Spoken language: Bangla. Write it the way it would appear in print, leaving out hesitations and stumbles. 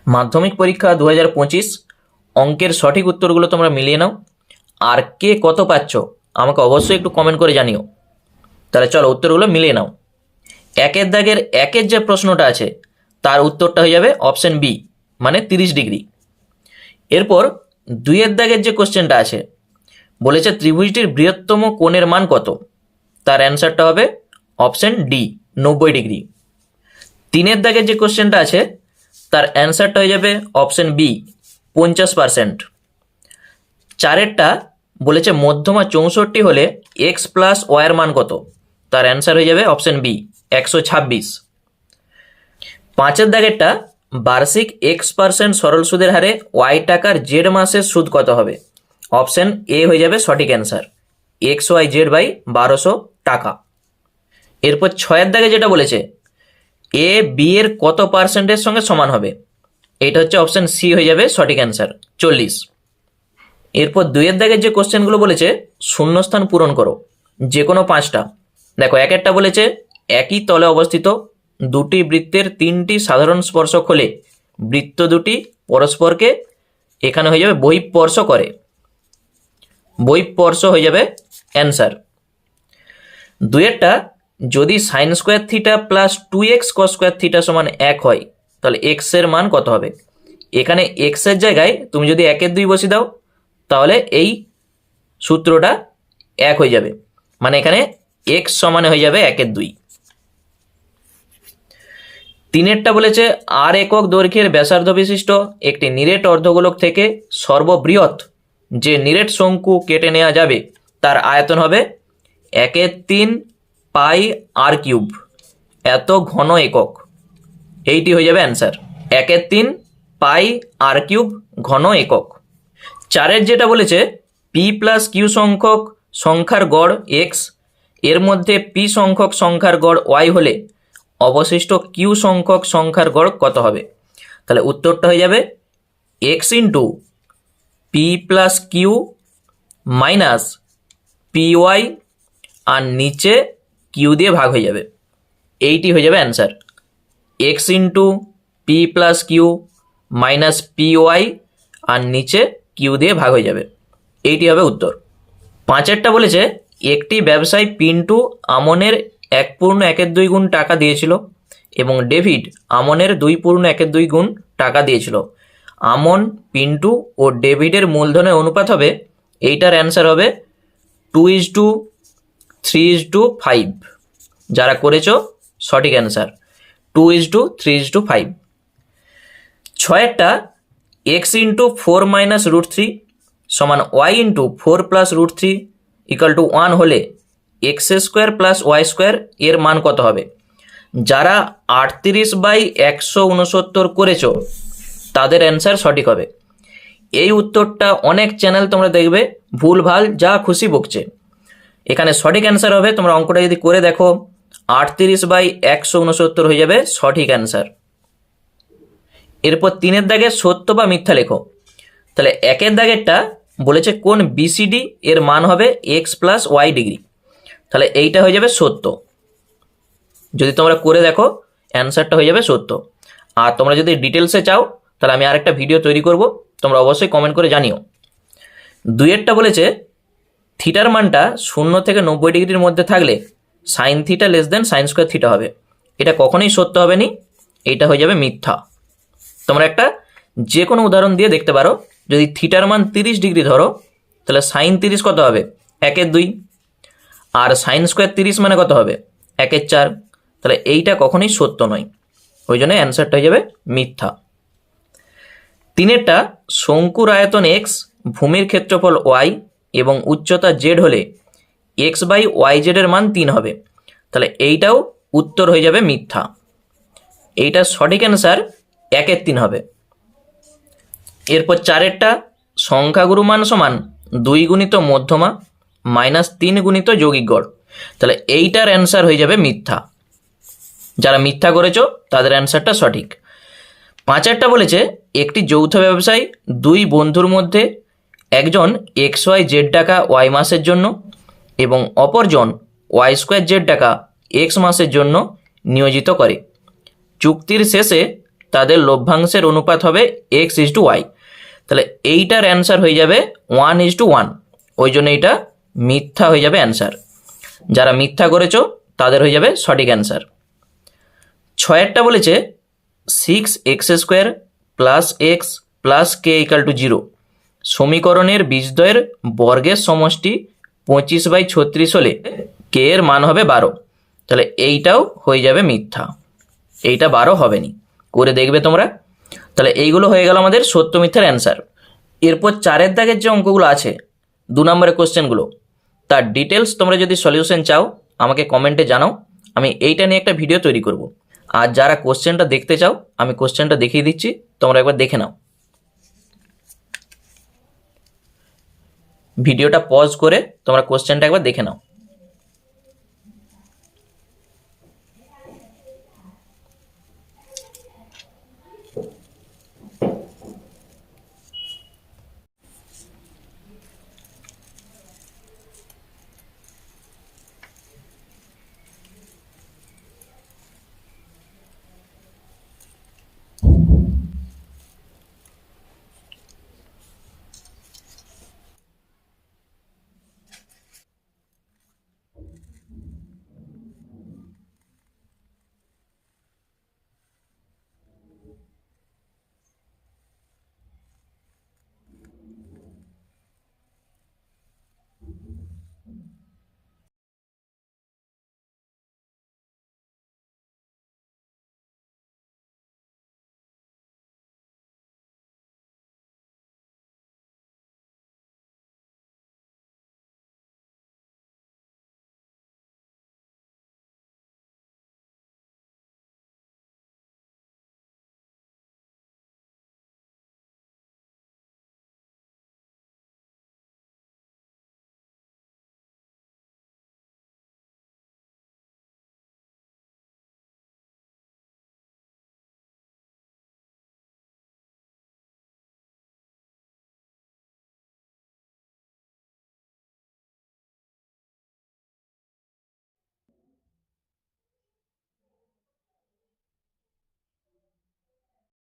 মাধ্যমিক পরীক্ষা 2025 অঙ্কের সঠিক উত্তরগুলো তোমরা মিলিয়ে নাও, আর কে কত পাচ্ছ আমাকে অবশ্যই একটু কমেন্ট করে জানিও। তাহলে চলো উত্তরগুলো মিলিয়ে নাও। একের দাগের একের যে প্রশ্নটা আছে তার উত্তরটা হয়ে যাবে অপশন বি, মানে 30 ডিগ্রি। এরপর দুইয়ের দাগের যে কোশ্চেনটা আছে বলেছে ত্রিভুজটির বৃহত্তম কোণের মান কত, তার অ্যান্সারটা হবে অপশন ডি, 90 ডিগ্রি। তিনের দাগের যে কোশ্চেনটা আছে তার অ্যান্সারটা হয়ে যাবে অপশন বি, 50%। চারেরটা বলেছে মধ্যমা 64 হলে এক্স প্লাস ওয়াইয়ের মান কত, তার অ্যান্সার হয়ে যাবে অপশন বি, 126। পাঁচের দাগেরটা বার্ষিক X% সরল সুদের হারে ওয়াই টাকার জেড মাসের সুদ কত হবে, অপশন এ হয়ে যাবে সঠিক অ্যান্সার, XYZ/1200 টাকা। এরপর ছয়ের দাগে যেটা বলেছে এ বি এর কত পার্সেন্টের সঙ্গে সমান হবে, এটা হচ্ছে অপশন সি হয়ে যাবে সঠিক অ্যান্সার, 40। এরপর দুইয়ের দাগের যে কোশ্চেনগুলো বলেছে শূন্যস্থান পূরণ করো, যে কোনো 5টা। দেখো একেরটা বলেছে একই তলে অবস্থিত দুটি বৃত্তের 3টি সাধারণ স্পর্শক হলে বৃত্ত দুটি পরস্পরকে এখানে হয়ে যাবে বহিঃস্পর্শ করে, বহিঃস্পর্শ হয়ে যাবে অ্যান্সার। দুইয়েরটা যদি sine square theta plus 2x cos square theta সমান 1 হয় তাহলে এক্স এর মান কত হবে। এখানে এক্স এর জায়গায় তুমি যদি 1/2 বসিয়ে দাও তাহলে এই সূত্রটা 1 হয়ে যাবে, মানে এখানে এক্স সমানে হয়ে যাবে 1/2। তিনেরটা বলেছে আর একক দৈর্ঘ্যের ব্যাসার্ধ বিশিষ্ট একটি নিরেট অর্ধগোলক থেকে সর্ববৃহৎ যে নিরেট শঙ্কু কেটে নেওয়া যাবে তার আয়তন হবে 1/3 পাই আর কিউব, এত ঘন একক। এইটি হয়ে যাবে অ্যান্সার, 1/3 পাই আর কিউব ঘন একক। চারের যেটা বলেছে পি প্লাস কিউ সংখ্যক সংখ্যার গড় এক্স, এর মধ্যে পি সংখ্যক সংখ্যার গড় ওয়াই হলে অবশিষ্ট কিউ সংখ্যক সংখ্যার গড় কত হবে, তাহলে উত্তরটা হয়ে যাবে x into p plus q minus p y, আর নিচে কিউ দিয়ে ভাগ হয়ে যাবে, এইটি হয়ে যাবে answer, x into p plus q minus p y আর নিচে কিউ দিয়ে ভাগ হয়ে যাবে, এইটি হবে উত্তর। পাঁচেরটা বলেছে একটি ব্যবসায়ী পিন্টু আমনের 1.12 গুণ টাকা দিয়েছিল এবং ডেভিড আমনের 2.12 গুণ টাকা দিয়েছিল। আমন, পিন্টু ও ডেভিডের মূলধনের অনুপাত হবে, এইটার অ্যান্সার হবে 2:3:5। যারা করেছো সঠিক অ্যান্সার 2:3:5। ছয়েরটা এক্স ইন্টু 4 মাইনাস √3 সমান y into 4 plus √3 equal to 1 হলে x² প্লাস y² এর মান কত হবে। যারা 38/169 করেছো তাদের অ্যান্সার সঠিক হবে। এই উত্তরটা অনেক চ্যানেল তোমরা দেখবে ভুলভাল যা খুশি বকছে, এখানে সঠিক অ্যান্সার হবে, তোমরা অঙ্কটা যদি করে দেখো 38/169 হয়ে যাবে সঠিক অ্যান্সার। এরপর তিনের দাগে সত্য বা মিথ্যা লেখো। তাহলে একের দাগেরটা বলেছে কোন বিসিডি এর মান হবে এক্স প্লাস ওয়াই ডিগ্রি, তাহলে এইটা হয়ে যাবে সত্য। যদি তোমরা করে দেখো অ্যান্সারটা হয়ে যাবে সত্য। আর তোমরা যদি ডিটেলসে চাও তাহলে আমি আরেকটা ভিডিও তৈরি করব, তোমরা অবশ্যই কমেন্ট করে জানিও। দুইয়েরটা বলেছে থিটার মানটা 0 থেকে 90 ডিগ্রির মধ্যে থাকলে sine theta less than sine square theta হবে, এটা কখনোই সত্য হবে নি, এইটা হয়ে যাবে মিথ্যা। তোমরা একটা যে কোনো উদাহরণ দিয়ে দেখতে পারো, যদি থিটার মান 30 ডিগ্রি ধরো তাহলে সাইন 30 কত হবে 1/2, আর সাইন স্কোয়ার 30 মানে কত হবে 1/4, তাহলে এইটা কখনোই সত্য নয়, ওই জন্য অ্যান্সারটা হয়ে যাবে মিথ্যা। তিনেরটা শঙ্কুর আয়তন এক্স, ভূমির ক্ষেত্রফল ওয়াই এবং উচ্চতা জেড হলে x/yz এর মান 3 হবে, তাহলে এইটাও উত্তর হয়ে যাবে মিথ্যা, এইটা সঠিক অ্যান্সার 1/3 হবে। এরপর চারেরটা সংখ্যাগুরু মান সমান 2 গুণিত মধ্যমা মাইনাস 3 গুণিত যৌগিক গড়, তাহলে এইটার অ্যান্সার হয়ে যাবে মিথ্যা। যারা মিথ্যা করেছো তাদের অ্যান্সারটা সঠিক। পাঁচেরটা বলেছে একটি যৌথ ব্যবসায় দুই বন্ধুর মধ্যে একজন XYZ টাকা ওয়াই মাসের জন্য এবং অপরজন Y² Z টাকা X মাসের জন্য নিয়োজিত করে। চুক্তির শেষে তাদের লভ্যাংশের অনুপাত হবে x:y। তাহলে এইটার অ্যান্সার হয়ে যাবে 1:1, ওই জন্য এইটা মিথ্যা হয়ে যাবে অ্যান্সার। যারা মিথ্যা করেছো তাদের হয়ে যাবে সঠিক অ্যান্সার। 6এরটা বলেছে 6x² প্লাস এক্স প্লাস কে = 0 সমীকরণের বীজদ্বয়ের বর্গের সমষ্টি 25/36 হলে কে এর মান হবে 12। তাহলে এইটাও হয়ে যাবে মিথ্যা, এইটা 12 হবে নি, করে দেখবে তোমরা। তাহলে এইগুলো হয়ে গেল আমাদের সত্য মিথ্যার অ্যান্সার। এরপর 4এর দাগের যে অঙ্কগুলো আছে 2 নম্বরের কোশ্চেনগুলো, তার ডিটেলস তোমরা যদি সলিউশন চাও আমাকে কমেন্টে জানাও, আমি এইটা নিয়ে একটা ভিডিও তৈরি করব। আর যারা কোশ্চেনটা দেখতে চাও আমি কোশ্চেনটা দেখিয়ে দিচ্ছি, তোমরা একবার দেখে নাও। ভিডিওটা পজ করে তোমরা কোশ্চেনটা একবার দেখে নাও।